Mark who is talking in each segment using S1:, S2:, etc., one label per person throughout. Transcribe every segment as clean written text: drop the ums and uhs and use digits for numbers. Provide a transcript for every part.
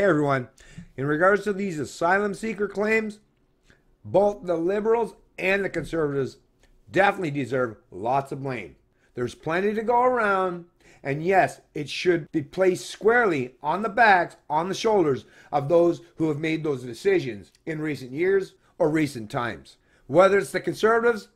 S1: Hey everyone, in regards to these asylum seeker claims, both the liberals and the conservatives definitely deserve lots of blame. There's plenty to go around, and yes, it should be placed squarely on the backs, on the shoulders of those who have made those decisions in recent years or recent times. Whether it's the conservatives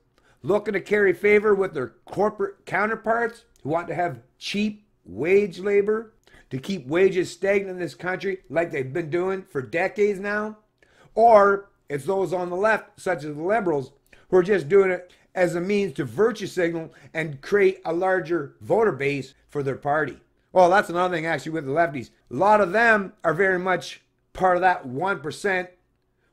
S1: looking to carry favor with their corporate counterparts who want to have cheap wage labor to keep wages stagnant in this country like they've been doing for decades now, or it's those on the left, such as the liberals, who are just doing it as a means to virtue signal and create a larger voter base for their party. Well, that's another thing actually with the lefties. A lot of them are very much part of that 1%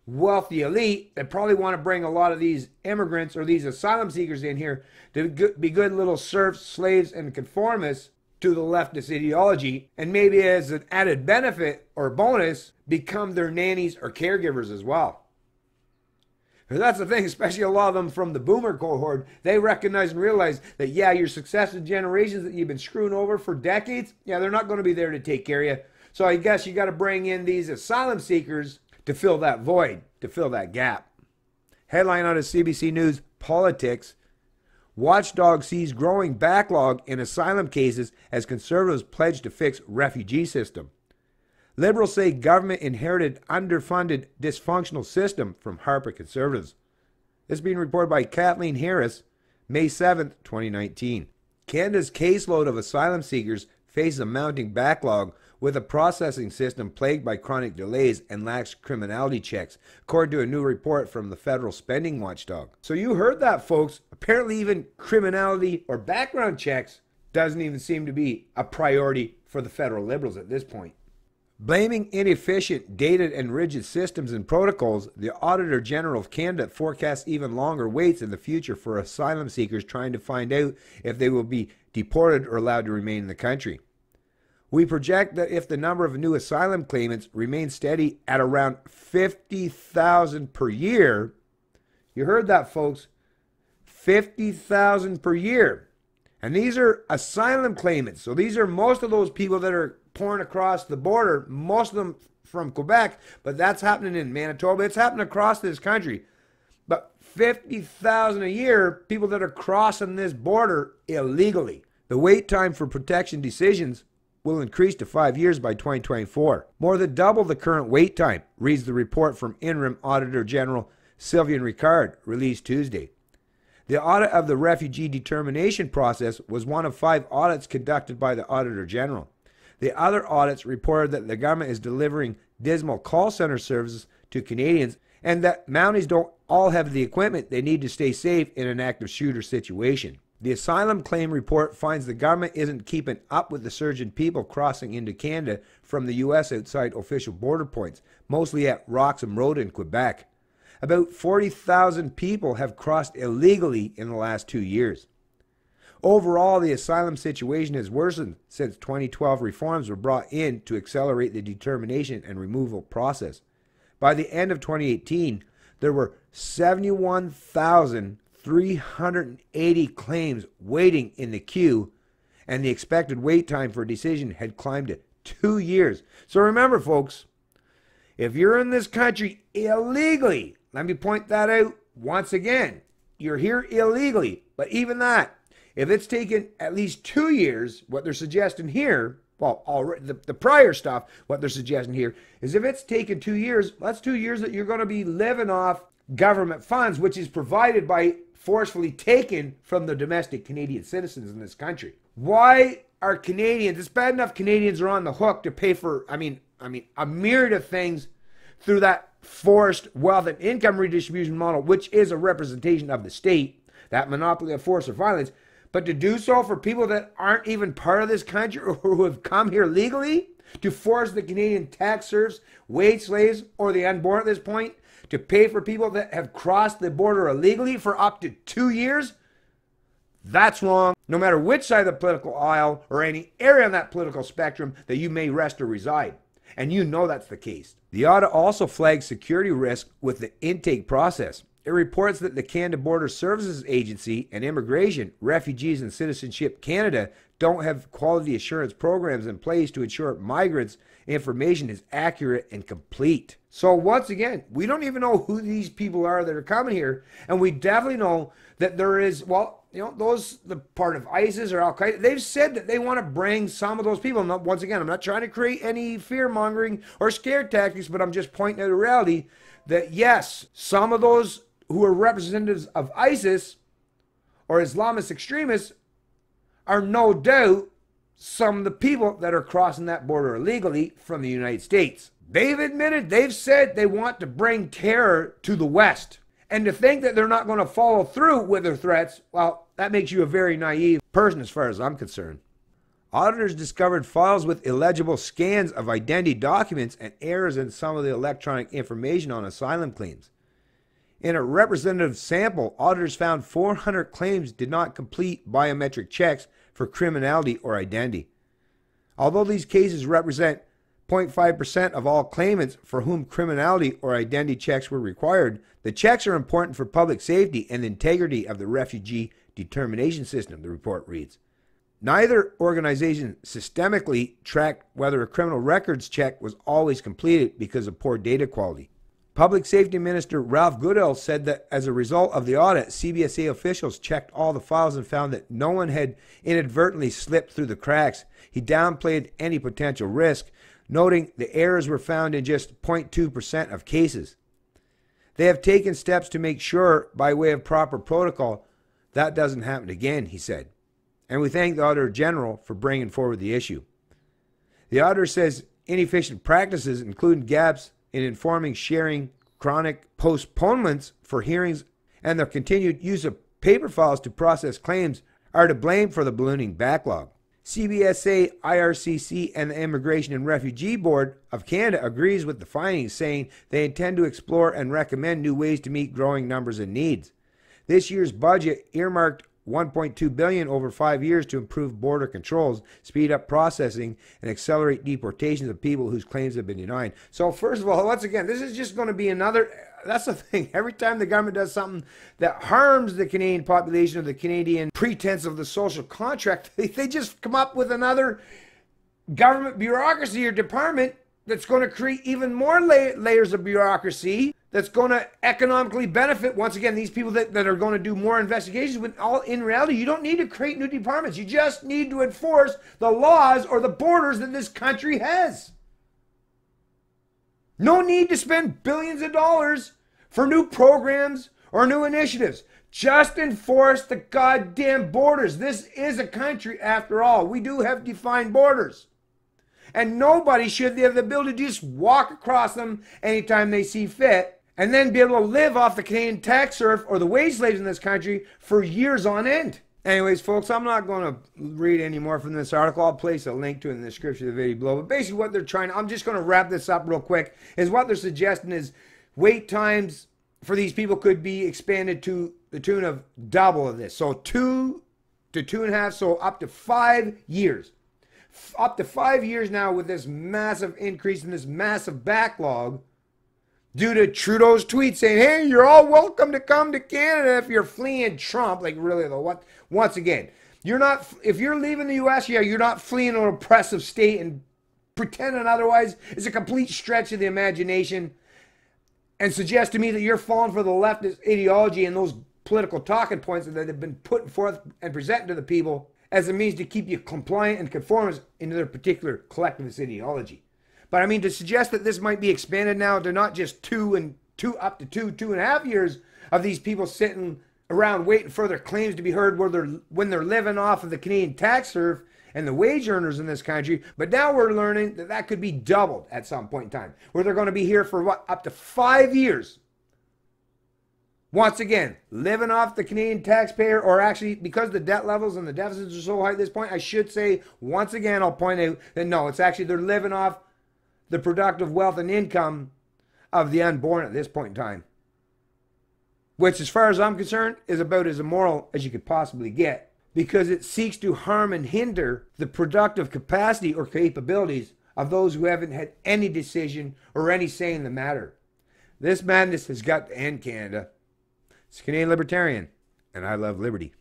S1: wealthy elite that probably want to bring a lot of these immigrants or these asylum seekers in here to be good little serfs, slaves, and conformists to the leftist ideology, and maybe as an added benefit or bonus, become their nannies or caregivers as well. That's the thing, especially a lot of them from the boomer cohort. They recognize and realize that, yeah, your successive generations that you've been screwing over for decades, yeah, they're not going to be there to take care of you. So I guess you got to bring in these asylum seekers to fill that void, to fill that gap. Headline out of CBC News, Politics. Watchdog sees growing backlog in asylum cases as conservatives pledge to fix refugee system. Liberals say government inherited underfunded dysfunctional system from Harper conservatives. This is being reported by Kathleen Harris, May 7th, 2019. Canada's caseload of asylum seekers faces a mounting backlog with a processing system plagued by chronic delays and lax criminality checks, according to a new report from the federal spending watchdog. So you heard that, folks. Apparently even criminality or background checks doesn't even seem to be a priority for the federal liberals at this point. Blaming inefficient, dated, and rigid systems and protocols, the Auditor General of Canada forecasts even longer waits in the future for asylum seekers trying to find out if they will be deported or allowed to remain in the country. We project that if the number of new asylum claimants remains steady at around 50,000 per year, you heard that, folks, 50,000 per year. And these are asylum claimants. So these are most of those people that are pouring across the border, most of them from Quebec, but that's happening in Manitoba. It's happening across this country. But 50,000 a year, people that are crossing this border illegally. The wait time for protection decisions will increase to 5 years by 2024. More than double the current wait time, reads the report from Interim Auditor General Sylvain Ricard, released Tuesday. The audit of the refugee determination process was one of 5 audits conducted by the Auditor General. The other audits reported that the government is delivering dismal call center services to Canadians and that Mounties don't all have the equipment they need to stay safe in an active shooter situation. The asylum claim report finds the government isn't keeping up with the surge in people crossing into Canada from the U.S. outside official border points, mostly at Roxham Road in Quebec. About 40,000 people have crossed illegally in the last 2 years. Overall, the asylum situation has worsened since 2012 reforms were brought in to accelerate the determination and removal process. By the end of 2018, there were 71,380 claims waiting in the queue, and the expected wait time for a decision had climbed to 2 years. So remember, folks, if you're in this country illegally, let me point that out once again. You're here illegally, but even that, if it's taken at least 2 years, what they're suggesting here, well, already the prior stuff, what they're suggesting here is if it's taken 2 years, that's 2 years that you're going to be living off government funds, which is provided by forcefully taken from the domestic Canadian citizens in this country. Why are Canadians, it's bad enough Canadians are on the hook to pay for, I mean, a myriad of things through that forced wealth and income redistribution model, which is a representation of the state, that monopoly of force or violence, but to do so for people that aren't even part of this country or who have come here legally, to force the Canadian tax serfs, wage slaves, or the unborn at this point, to pay for people that have crossed the border illegally for up to 2 years, that's wrong, no matter which side of the political aisle or any area on that political spectrum that you may rest or reside. And you know that's the case. The audit also flags security risk with the intake process. It reports that the Canada Border Services Agency and Immigration, Refugees and Citizenship Canada don't have quality assurance programs in place to ensure migrants' information is accurate and complete. So once again, we don't even know who these people are that are coming here, and we definitely know that there is, well, you know, those, the part of ISIS or Al Qaeda, they've said that they want to bring some of those people. Once again, I'm not trying to create any fear mongering or scare tactics, but I'm just pointing out a reality that yes, some of those who are representatives of ISIS or Islamist extremists are no doubt some of the people that are crossing that border illegally from the United States. They've admitted, they've said they want to bring terror to the West. And to think that they're not going to follow through with their threats, well, that makes you a very naive person as far as I'm concerned. Auditors discovered files with illegible scans of identity documents and errors in some of the electronic information on asylum claims. In a representative sample, auditors found 400 claims did not complete biometric checks for criminality or identity. Although these cases represent 0.5% of all claimants for whom criminality or identity checks were required, the checks are important for public safety and the integrity of the refugee determination system, the report reads. Neither organization systemically tracked whether a criminal records check was always completed because of poor data quality. Public Safety Minister Ralph Goodell said that as a result of the audit, CBSA officials checked all the files and found that no one had inadvertently slipped through the cracks. He downplayed any potential risk, noting the errors were found in just 0.2% of cases. They have taken steps to make sure, by way of proper protocol, that doesn't happen again, he said. And we thank the Auditor General for bringing forward the issue. The Auditor says inefficient practices, including gaps in informing, sharing, chronic postponements for hearings, and the continued use of paper files to process claims are to blame for the ballooning backlog. CBSA, IRCC, and the Immigration and Refugee Board of Canada agrees with the findings, saying they intend to explore and recommend new ways to meet growing numbers and needs. This year's budget earmarked $1.2 billion over 5 years to improve border controls, speed up processing, and accelerate deportations of people whose claims have been denied. So first of all, once again, this is just going to be another, that's the thing, every time the government does something that harms the Canadian population or the Canadian pretense of the social contract, they just come up with another government bureaucracy or department that's going to create even more layers of bureaucracy that's going to economically benefit, once again, these people that are going to do more investigations. When all in reality, you don't need to create new departments. You just need to enforce the laws or the borders that this country has. No need to spend billions of dollars for new programs or new initiatives. Just enforce the goddamn borders. This is a country, after all. We do have defined borders. And nobody should have the ability to just walk across them anytime they see fit and then be able to live off the Canadian tax serf or the wage slaves in this country for years on end. Anyways, folks, I'm not going to read any more from this article. I'll place a link to it in the description of the video below. But basically what they're trying, I'm just going to wrap this up real quick, is what they're suggesting is wait times for these people could be expanded to the tune of double of this. So 2 to 2.5, so up to 5 years. Up to 5 years now with this massive increase in this massive backlog due to Trudeau's tweet saying, hey, you're all welcome to come to Canada if you're fleeing Trump. Like, really, though, what? Once again, you're not, if you're leaving the U.S., yeah, you're not fleeing an oppressive state, and pretending otherwise is a complete stretch of the imagination, and suggest to me that you're falling for the leftist ideology and those political talking points that have been put forth and presented to the people as a means to keep you compliant and conformist into their particular collectivist ideology. But I mean, to suggest that this might be expanded now to not just up to 2.5 years of these people sitting around waiting for their claims to be heard when they're living off of the Canadian tax serf and the wage earners in this country. But now we're learning that that could be doubled at some point in time, where they're going to be here for what, up to 5 years. Once again, living off the Canadian taxpayer, or actually, because the debt levels and the deficits are so high at this point, I should say, once again, I'll point out that no, it's actually they're living off the productive wealth and income of the unborn at this point in time. Which, as far as I'm concerned, is about as immoral as you could possibly get, because it seeks to harm and hinder the productive capacity or capabilities of those who haven't had any decision or any say in the matter. This madness has got to end, Canada. It's Canadian Libertarian, and I love liberty.